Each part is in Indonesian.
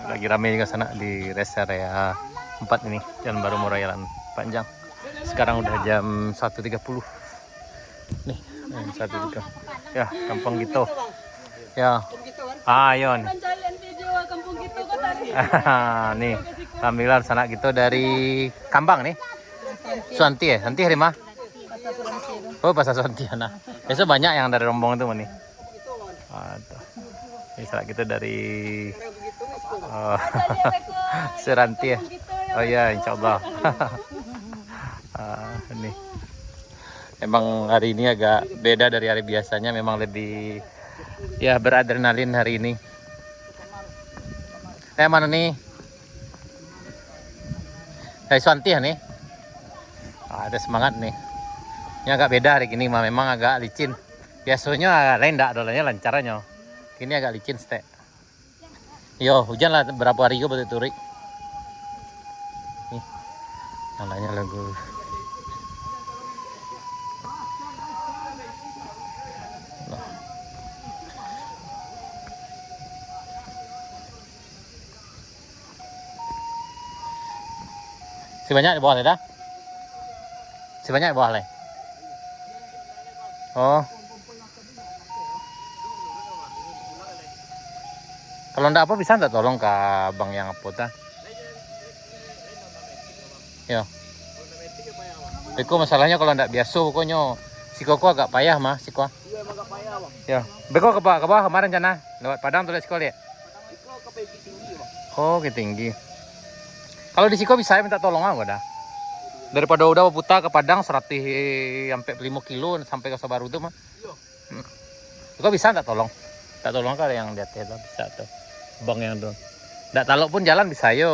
Lagi rame juga sana di rest area 4 ini, Jalan Baru Morayalan Panjang. Sekarang udah jam 1.30. Nih, 1.30. Ya, Kampung Gitu. Ya. Ayon. Nih, tampilan sana gitu dari Kambang nih. Suanti ya? Santi hari mah? Oh, Pasar Suanti nah. Biasa banyak yang dari rombong itu nih. Tuh. Ini salah gitu dari Seranti ya. Oh ya, insya Allah. Ini emang hari ini agak beda dari hari biasanya, memang lebih ya beradrenalin hari ini. Mana nih? Suanti ya nih. Ada semangat nih. Ini agak beda hari ini, memang agak licin. Biasanya lain enggak, dolanya lancarnya. Ini agak licin stek. Yo, hujan lah berapa hari juga betul turik. Nih, namanya lagu. Si banyak di bawah dah. Si banyak di bawah lah. Oh. Kalau ndak apa bisa ndak tolong ke abang yang apa ta? Ya. Beko masalahnya kalau ndak biasa pokoknya si Koko agak payah mah si Koko. Iya, agak payah, Bang. Ya. Beko ke bawah kemarin jana lewat Padang tuh sekolah ya. Siko ke Peki tinggi, Bang. Oh, ke tinggi. Kalau di Siko bisa minta tolong aku dah. Daripada udah putar ke Padang 100 sampai 5 kilo sampai ke Sabaru tuh mah. Iya. Kok bisa ndak tolong? Tak tolong kan yang di atas bisa tuh. Bang yang tuh. Ndak talok pun jalan bisa yo.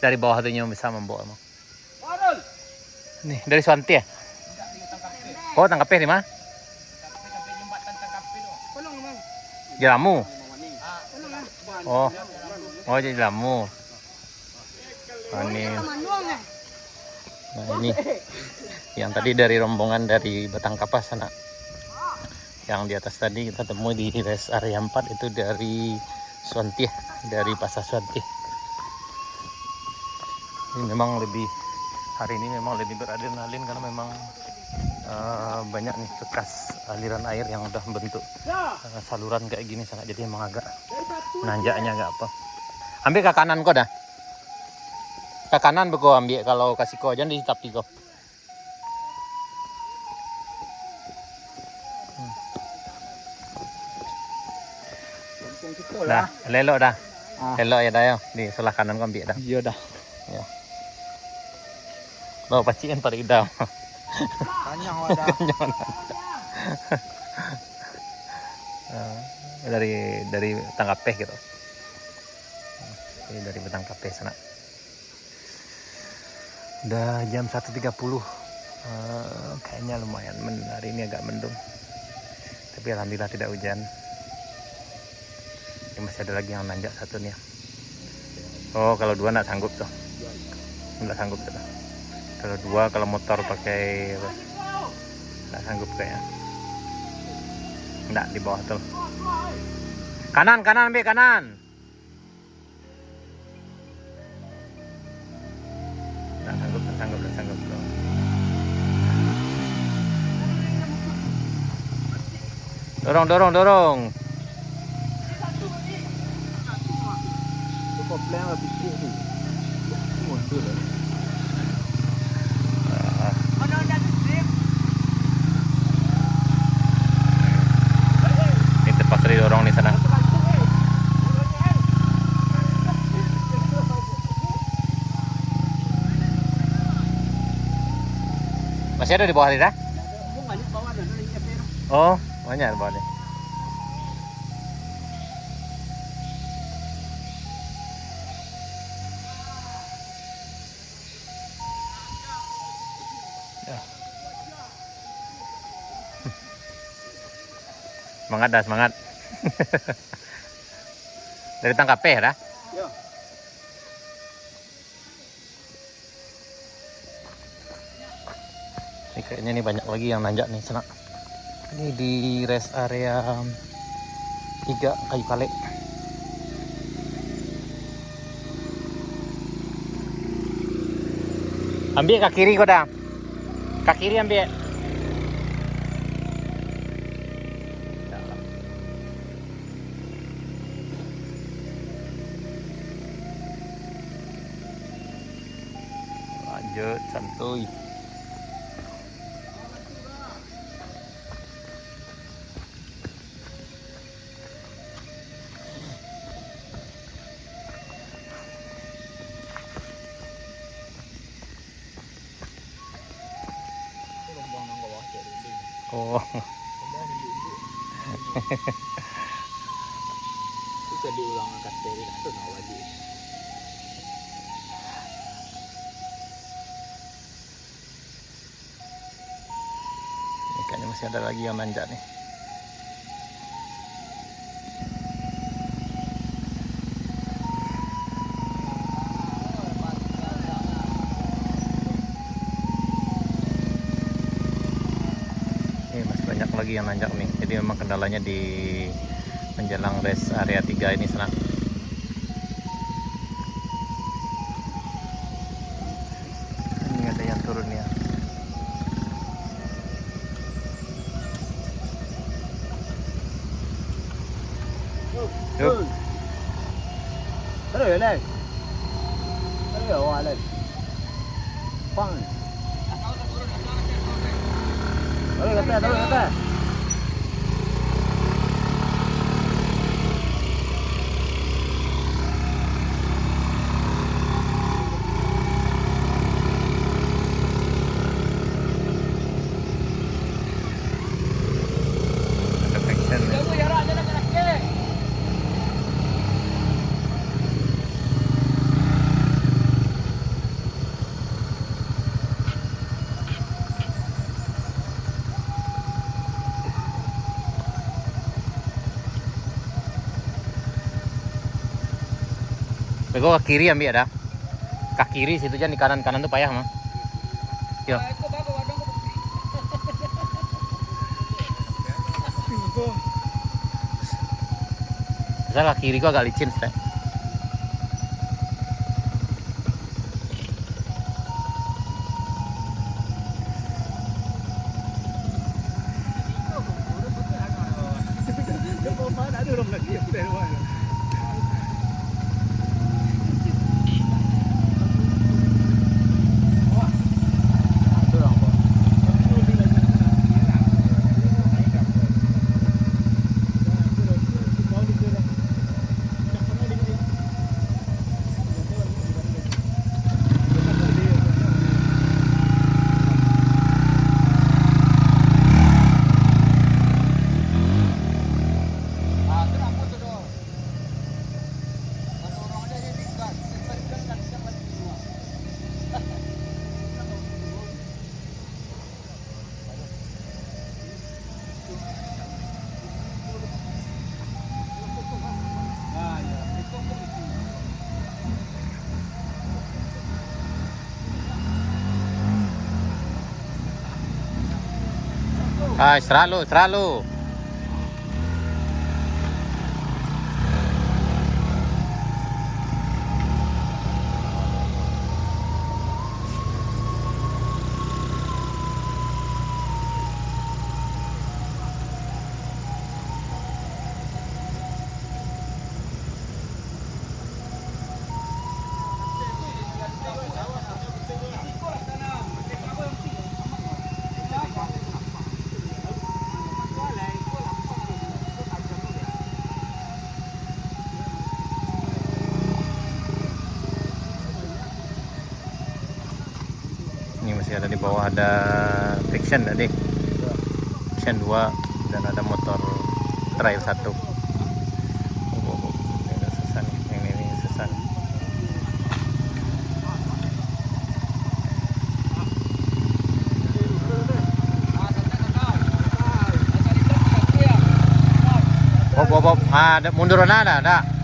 Dari bawah tuh bisa membawa emang. Nih, dari Suanti ya? Oh, tangkapnya di mana? Jelamu. Oh. Oh, jadi Jelamu. Ini. Nah, ini yang tadi dari rombongan dari Batang Kapas sana. Yang di atas tadi kita temui di rest area 4 itu dari Suanti, dari Pasar Suanti. Ini memang lebih hari ini memang lebih beradrenalin karena memang banyak nih bekas aliran air yang udah membentuk saluran kayak gini sangat, jadi emang agak nanjaknya agak apa. Ambil ke kanan kok dah. Ke kanan beko ambil kalau kasih kau jangan di tapi kau. Dah, lelok dah. Lelok ya dah ya. Di sebelah kanan kau ambil dah. Iya dah. Ya. Bawa pacian pada idam. Panjang wadah. dari Tangkapeh gitu. Ini dari Batang Kapeh sana. Udah jam 1.30. Kayaknya lumayan hari ini agak mendung. Tapi alhamdulillah tidak hujan. Ini masih ada lagi yang nanjak satu nih. Oh, kalau dua nggak sanggup tuh. Nggak sanggup tuh. Kalau dua, kalau motor pakai nggak sanggup kayaknya. Nggak di bawah tuh. Kanan, ambil kanan. Nggak sanggup tuh. Dorong. Kopling lebih tinggi. Mundur. Ini terpaksa didorong di sana. Masih ada di bawah ini dah? Oh, banyak di bawah ini. Ya. Semangat. Dari Tangkapeh dah? Ya. Ini kayaknya nih banyak lagi yang nanjak nih sana. Ini di rest area 3 Kayu Kale. Ambil ke kiri kau dah. Ke kiri ambil. Lanjut santuy. Lombang nang bawah jadi dinding. Oh. Bisa diulang angkat dari itu nah wajib. Ini kayaknya masih ada lagi yang nanjak nih. Ini masih banyak lagi yang nanjak nih. Jadi memang kendalanya di menjelang rest area 3 ini senang. Ini ada yang turun ya. Yuk. Terus lên. Terus ya lên. Bang. Terus kata. Ada section nih. Bego ke kiri ambil ada. Ke kiri situ aja di kanan tuh payah mah. Yo. Saya ke kiri kok agak licin, Stek. Ah, istirahat lu. Ini masih ada di bawah, ada friction tadi. Friction 2 dan ada motor trail 1. Ini ada sesan, ini sesan. Bob. Ada munduran ada.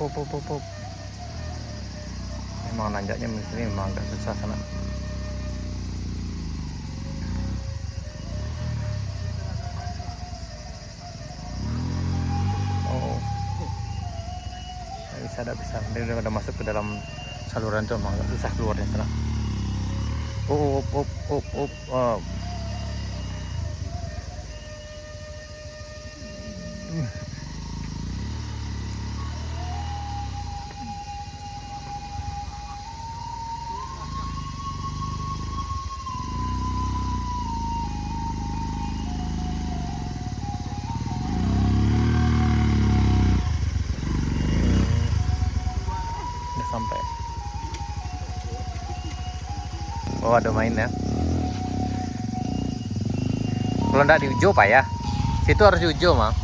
up. Memang nanjaknya di sini memang agak susah sana. Oh, nggak bisa. Dia udah masuk ke dalam saluran tuh, memang agak susah keluarnya sana. Up. Udah sampai. Oh, ada main ya. Kalau enggak di Ujo Pak ya. Situ harus di Ujo, Mang.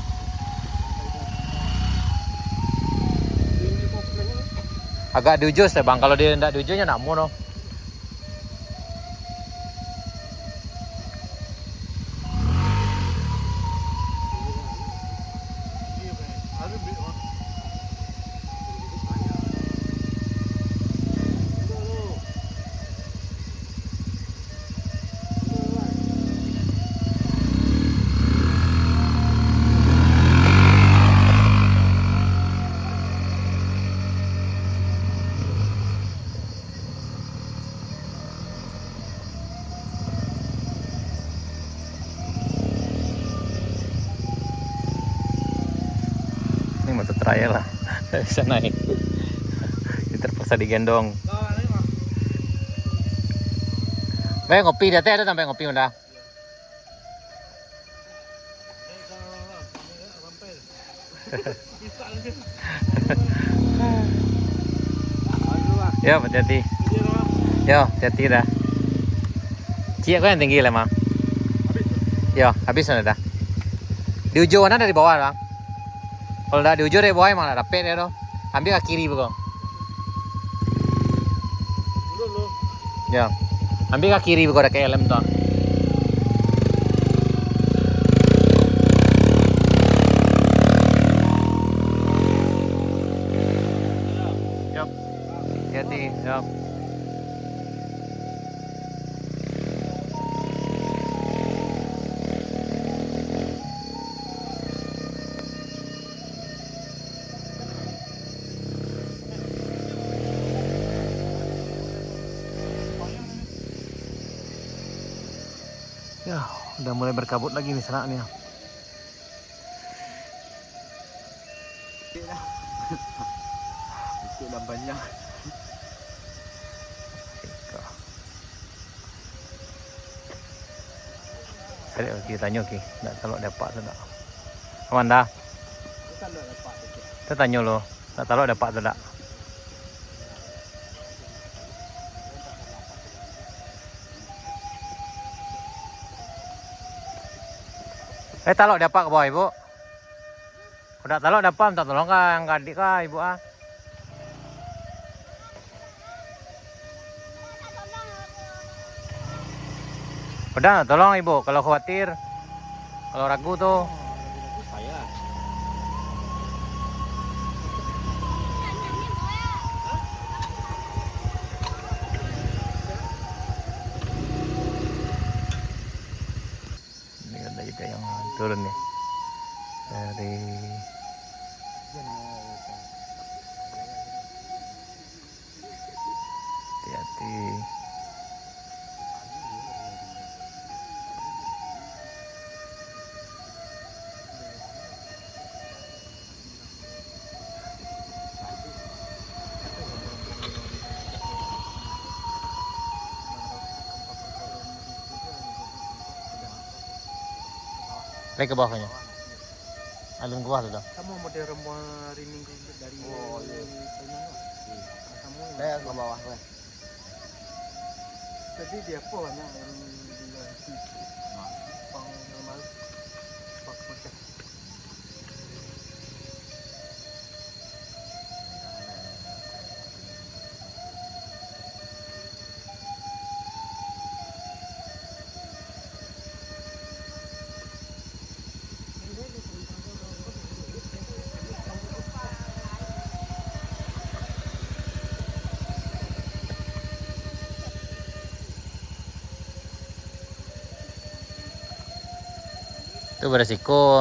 Agak di Ujo sih, Bang. Kalau dia enggak di Ujonya enggak mau, no. Ini motor trial lah. Nggak bisa naik. Ini terpaksa digendong. Baik ngopi, dia ada sampai ngopi udah. Yo, hati-hati. Yo, hati-hati dah. Cia kau yang tinggi lah, Mang. Yo, habis dah. Di ujung mana dari bawah, Bang? Kalau dah di ujung dari bawah emang ada pet ya, dong. Ambil ke kiri, Bang. Ya. Ambil ke kiri, Bang, ada ke helm tuh. Yap. Hati-hati, yap. Ya, udah mulai berkabut lagi nih senaknya. Sudah banyak. Saya kita tanya oke, nggak tahu dapat tidak. Aman dah. Kita tanya lo, nggak tahu dapat tidak. Tahu dapat ke bawah ibu? Udah tahu dapat, minta tolong kah yang adik kah ibu ah? Udah tolong ibu, kalau khawatir, kalau ragu tuh. Saya. Ini ada juga yang turun nih dari hati-hati. Lagi ke bawahnya. Alun ke bawah sudah. Kamu model rembuan riming dari Saya ke bawah gue. Jadi dia apa banyak yang di pang normal pak macam. Itu beresiko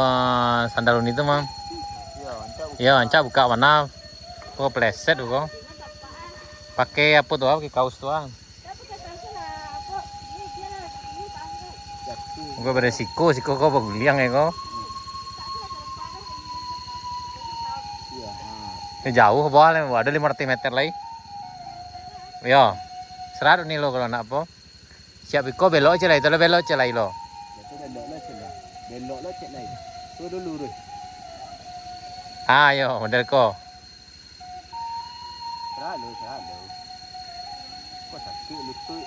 sandal itu mah. Iya, ancak buka. Ya, ancak buka mana? Kok pleset kok. Pakai apa tuh? Pakai kaos doang. Jatuh. Gue beresiko, siko kok baguliang ya kok. Iya. Ini jauh boleh, ada 500 meter lagi. Yo, 100 nih lo kalau nak apa? Siap iko belok aja lah, itu lo belok aja lah lo. Itu belok lah cek lah. Belok lah cek lah. Tu dulu deh. Ayo, model ko. Selalu. Kok sakit lutut.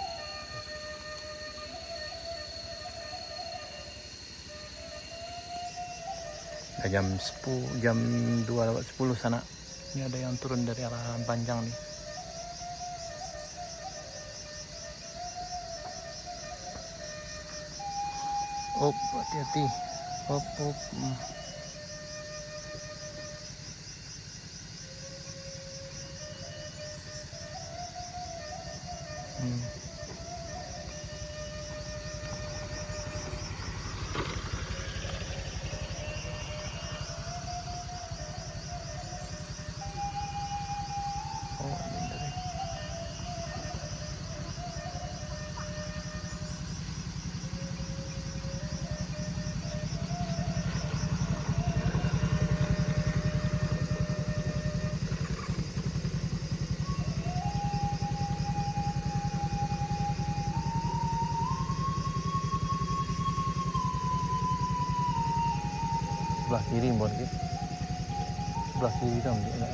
Jam 10, jam 2:10 sana. Ini ada yang turun dari arah Panjang nih. Op, hati-hati. Op. Oh, ini dari. Sebelah kiri buat gitu. Sebelah kiri dong dia. Oh.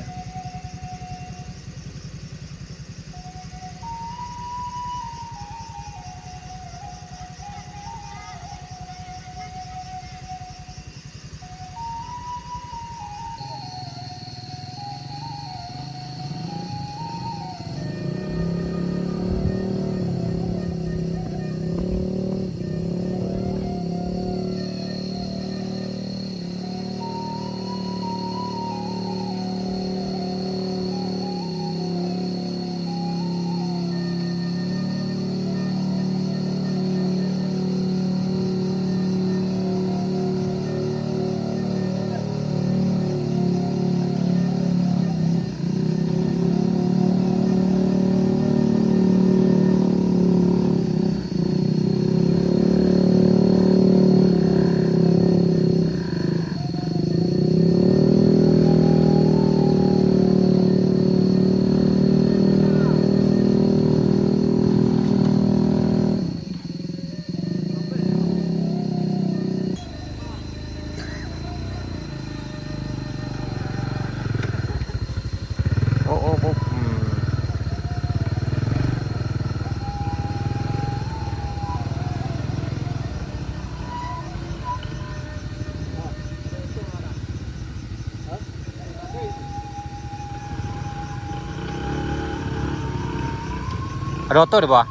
Ada oto di bawah?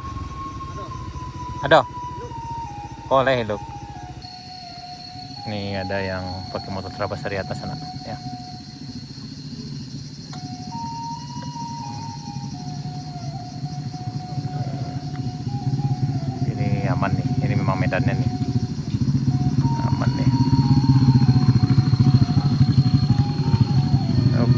Ada? Boleh hidup. Nih ada yang pakai motor terabas dari atas sana ya. Ini aman nih, ini memang medannya nih. Aman nih. Oh.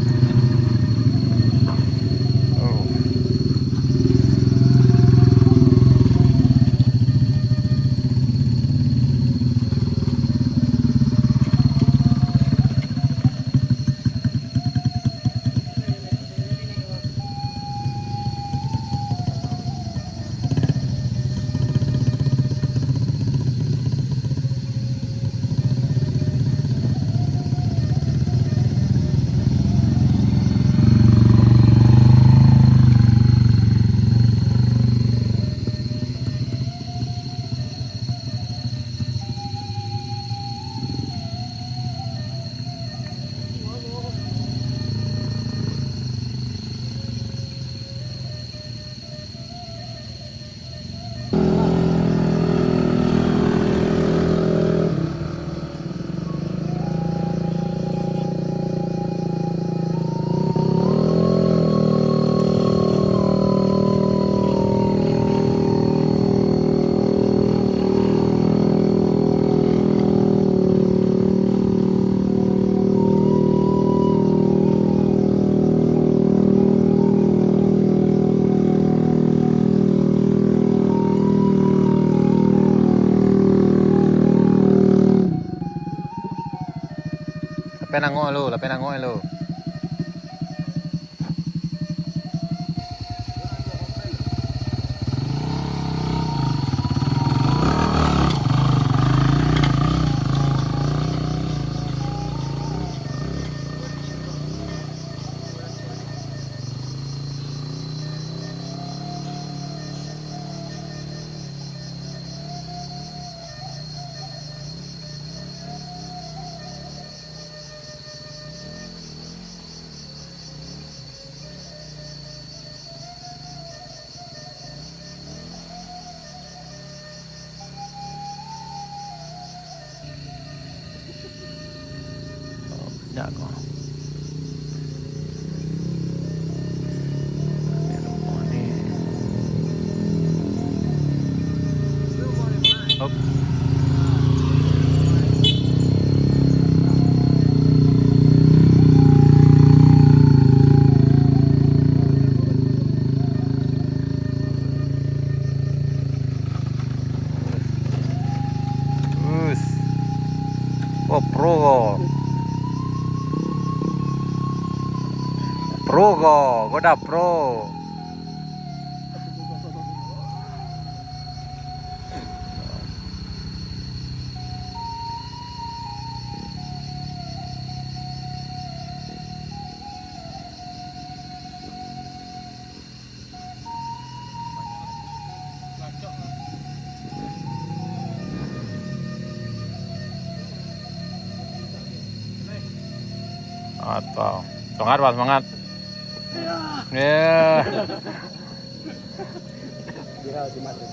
penangok lu, lah penangok lu. Ya kok. Hop. Oh, pro. Pro kok, gue udah pro. Atau semangat Pak, semangat. Ya. Dia harus mati.